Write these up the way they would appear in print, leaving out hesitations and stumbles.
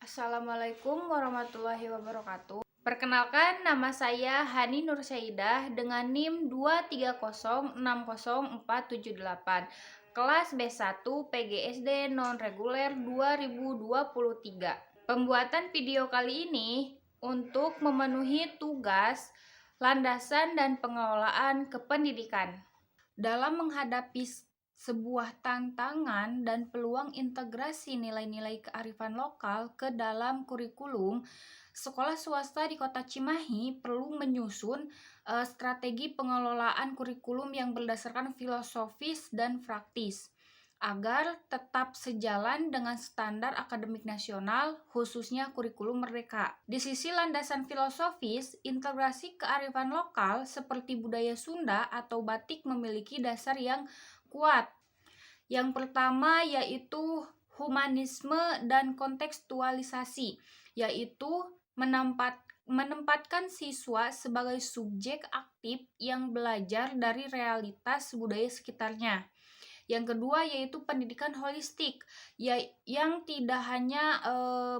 Assalamualaikum warahmatullahi wabarakatuh. Perkenalkan, nama saya Hani Nursaidah dengan NIM 230604778, kelas B1 PGSD non-reguler 2023. Pembuatan video kali ini untuk memenuhi tugas landasan dan pengelolaan kependidikan. Dalam menghadapi sebuah tantangan dan peluang integrasi nilai-nilai kearifan lokal ke dalam kurikulum, sekolah swasta di Kota Cimahi perlu menyusun strategi pengelolaan kurikulum yang berdasarkan filosofis dan praktis agar tetap sejalan dengan standar akademik nasional, khususnya kurikulum merdeka. Di sisi landasan filosofis, integrasi kearifan lokal seperti budaya Sunda atau batik memiliki dasar yang kuat. Yang pertama yaitu humanisme dan kontekstualisasi, yaitu menempatkan siswa sebagai subjek aktif yang belajar dari realitas budaya sekitarnya. Yang kedua yaitu pendidikan holistik, yang tidak hanya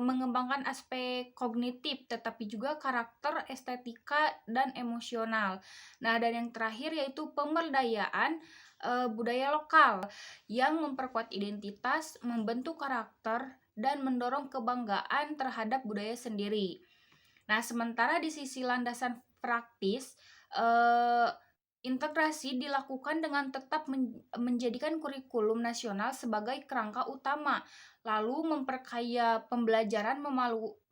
mengembangkan aspek kognitif tetapi juga karakter, estetika, dan emosional. Nah, dan yang terakhir yaitu pemberdayaan budaya lokal yang memperkuat identitas, membentuk karakter, dan mendorong kebanggaan terhadap budaya sendiri. Nah, sementara di sisi landasan praktis, integrasi dilakukan dengan tetap menjadikan kurikulum nasional sebagai kerangka utama, lalu memperkaya pembelajaran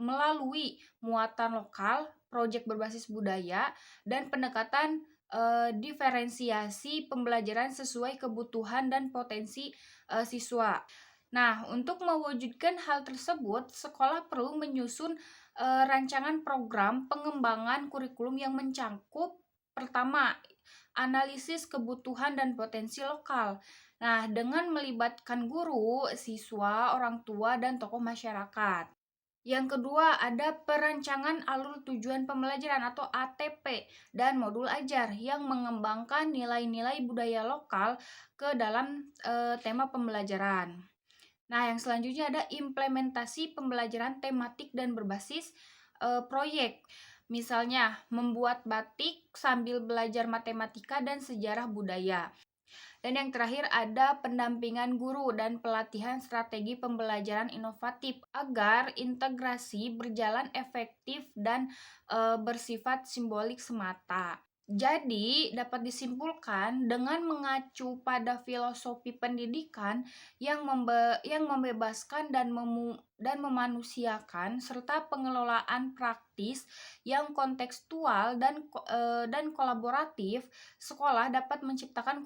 melalui muatan lokal, proyek berbasis budaya, dan pendekatan diferensiasi pembelajaran sesuai kebutuhan dan potensi siswa. Nah, untuk mewujudkan hal tersebut, sekolah perlu menyusun rancangan program pengembangan kurikulum yang mencakup pertama, analisis kebutuhan dan potensi lokal. Nah, dengan melibatkan guru, siswa, orang tua, dan tokoh masyarakat. Yang kedua, ada perancangan alur tujuan pembelajaran atau ATP dan modul ajar yang mengembangkan nilai-nilai budaya lokal ke dalam tema pembelajaran. Nah, yang selanjutnya ada implementasi pembelajaran tematik dan berbasis proyek. Misalnya, membuat batik sambil belajar matematika dan sejarah budaya. Dan yang terakhir ada pendampingan guru dan pelatihan strategi pembelajaran inovatif agar integrasi berjalan efektif dan bersifat simbolik semata. Jadi, dapat disimpulkan dengan mengacu pada filosofi pendidikan yang membebaskan dan memanusiakan serta pengelolaan praktis yang kontekstual dan kolaboratif, sekolah dapat menciptakan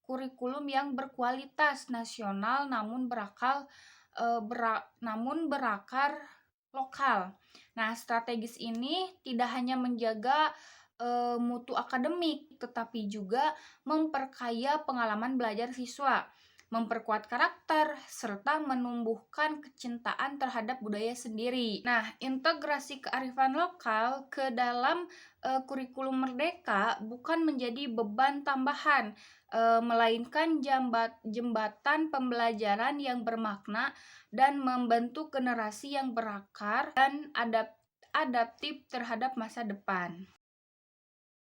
kurikulum yang berkualitas nasional namun berakar lokal. Nah, strategis ini tidak hanya menjaga mutu akademik, tetapi juga memperkaya pengalaman belajar siswa, memperkuat karakter, serta menumbuhkan kecintaan terhadap budaya sendiri. Nah, integrasi kearifan lokal ke dalam kurikulum merdeka bukan menjadi beban tambahan, melainkan jembatan pembelajaran yang bermakna dan membentuk generasi yang berakar dan adaptif terhadap masa depan.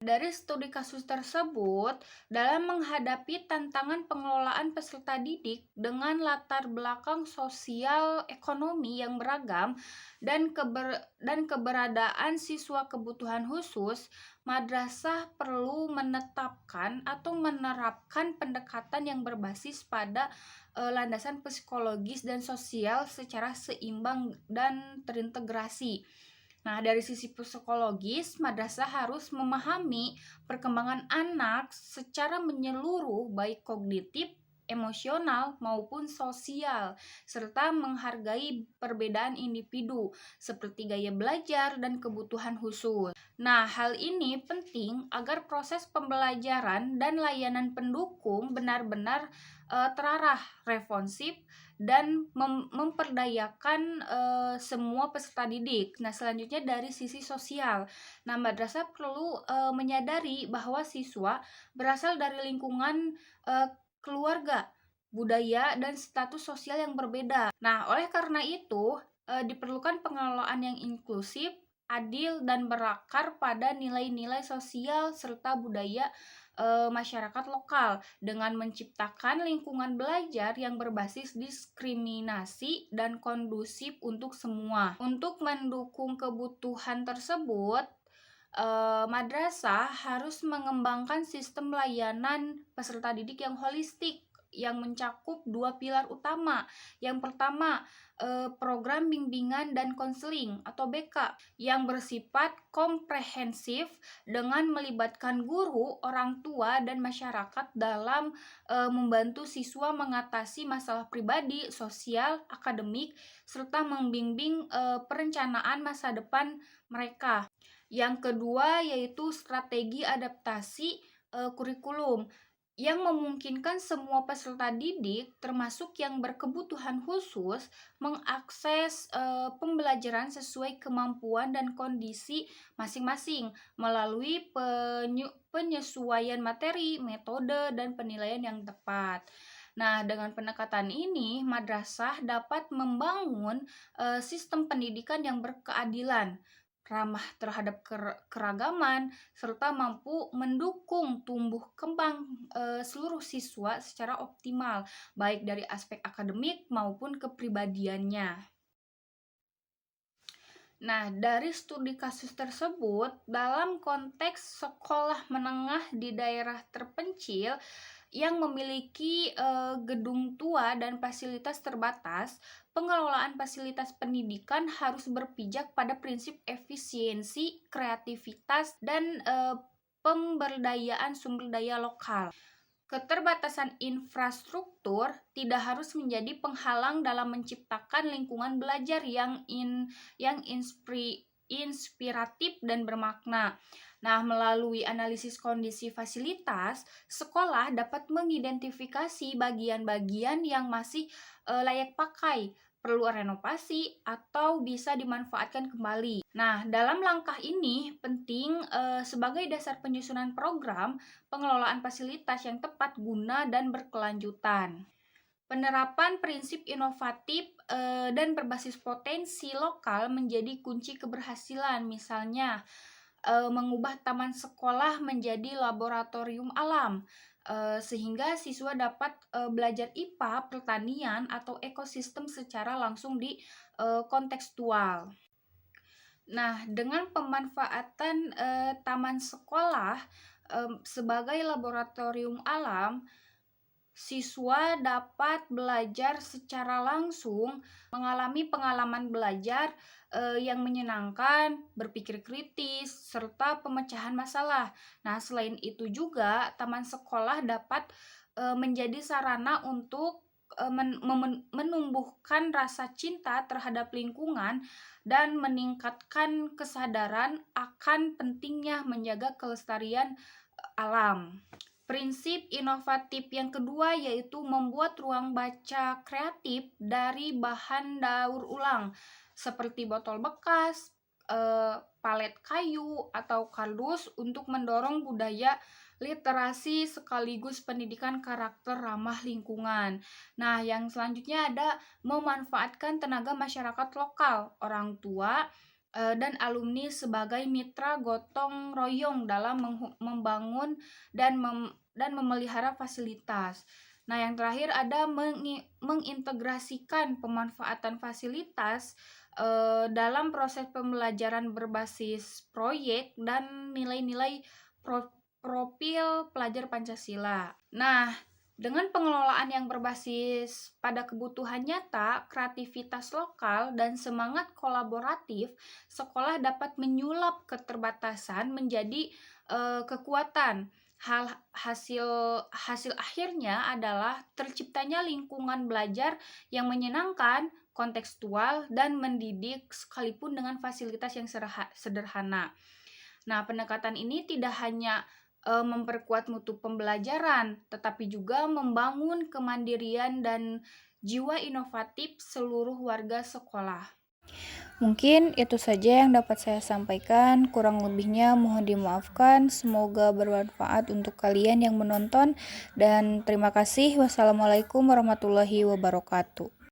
Dari studi kasus tersebut, dalam menghadapi tantangan pengelolaan peserta didik dengan latar belakang sosial ekonomi yang beragam dan keberadaan siswa kebutuhan khusus, madrasah perlu menetapkan atau menerapkan pendekatan yang berbasis pada landasan psikologis dan sosial secara seimbang dan terintegrasi. Nah, dari sisi psikologis, madrasah harus memahami perkembangan anak secara menyeluruh, baik kognitif, emosional, maupun sosial, serta menghargai perbedaan individu seperti gaya belajar dan kebutuhan khusus. Nah, hal ini penting agar proses pembelajaran dan layanan pendukung benar-benar terarah, responsif, dan memperdayakan semua peserta didik. Nah, selanjutnya dari sisi sosial. Nah, madrasah perlu menyadari bahwa siswa berasal dari lingkungan keluarga, budaya, dan status sosial yang berbeda. Nah, oleh karena itu, diperlukan pengelolaan yang inklusif, adil, dan berakar pada nilai-nilai sosial serta budaya masyarakat lokal dengan menciptakan lingkungan belajar yang berbasis diskriminasi dan kondusif untuk semua. Untuk mendukung kebutuhan tersebut, madrasah harus mengembangkan sistem layanan peserta didik yang holistik yang mencakup dua pilar utama. Yang pertama, program bimbingan dan konseling atau BK yang bersifat komprehensif dengan melibatkan guru, orang tua, dan masyarakat dalam membantu siswa mengatasi masalah pribadi, sosial, akademik, serta membimbing perencanaan masa depan mereka. Yang kedua yaitu strategi adaptasi kurikulum yang memungkinkan semua peserta didik termasuk yang berkebutuhan khusus mengakses pembelajaran sesuai kemampuan dan kondisi masing-masing melalui penyesuaian materi, metode, dan penilaian yang tepat. Nah, dengan pendekatan ini, madrasah dapat membangun sistem pendidikan yang berkeadilan, ramah terhadap keragaman, serta mampu mendukung tumbuh kembang seluruh siswa secara optimal, baik dari aspek akademik maupun kepribadiannya. Nah, dari studi kasus tersebut, dalam konteks sekolah menengah di daerah terpencil yang memiliki gedung tua dan fasilitas terbatas, pengelolaan fasilitas pendidikan harus berpijak pada prinsip efisiensi, kreativitas, dan pemberdayaan sumber daya lokal. Keterbatasan infrastruktur tidak harus menjadi penghalang dalam menciptakan lingkungan belajar yang inspiratif dan bermakna. Nah, melalui analisis kondisi fasilitas, sekolah dapat mengidentifikasi bagian-bagian yang masih layak pakai, perlu renovasi, atau bisa dimanfaatkan kembali. Nah, dalam langkah ini penting sebagai dasar penyusunan program pengelolaan fasilitas yang tepat guna dan berkelanjutan. Penerapan prinsip inovatif dan berbasis potensi lokal menjadi kunci keberhasilan. Misalnya, mengubah taman sekolah menjadi laboratorium alam, sehingga siswa dapat belajar IPA, pertanian, atau ekosistem secara langsung di kontekstual. Nah, dengan pemanfaatan taman sekolah sebagai laboratorium alam, siswa dapat belajar secara langsung, mengalami pengalaman belajar yang menyenangkan, berpikir kritis, serta pemecahan masalah. Nah, selain itu juga taman sekolah dapat menjadi sarana untuk menumbuhkan rasa cinta terhadap lingkungan dan meningkatkan kesadaran akan pentingnya menjaga kelestarian alam. Prinsip inovatif yang kedua yaitu membuat ruang baca kreatif dari bahan daur ulang seperti botol bekas, palet kayu, atau kardus untuk mendorong budaya literasi sekaligus pendidikan karakter ramah lingkungan. Nah, yang selanjutnya ada memanfaatkan tenaga masyarakat lokal, orang tua, dan alumni sebagai mitra gotong royong dalam membangun dan memelihara fasilitas. Nah, yang terakhir ada mengintegrasikan pemanfaatan fasilitas dalam proses pembelajaran berbasis proyek dan nilai-nilai profil pelajar Pancasila. Nah, dengan pengelolaan yang berbasis pada kebutuhan nyata, kreativitas lokal, dan semangat kolaboratif, sekolah dapat menyulap keterbatasan menjadi kekuatan. Hasil akhirnya adalah terciptanya lingkungan belajar yang menyenangkan, kontekstual, dan mendidik sekalipun dengan fasilitas yang sederhana. Nah, pendekatan ini tidak hanya memperkuat mutu pembelajaran, tetapi juga membangun kemandirian dan jiwa inovatif seluruh warga sekolah. Mungkin itu saja yang dapat saya sampaikan, kurang lebihnya mohon dimaafkan. Semoga bermanfaat untuk kalian yang menonton, dan terima kasih. Wassalamualaikum warahmatullahi wabarakatuh.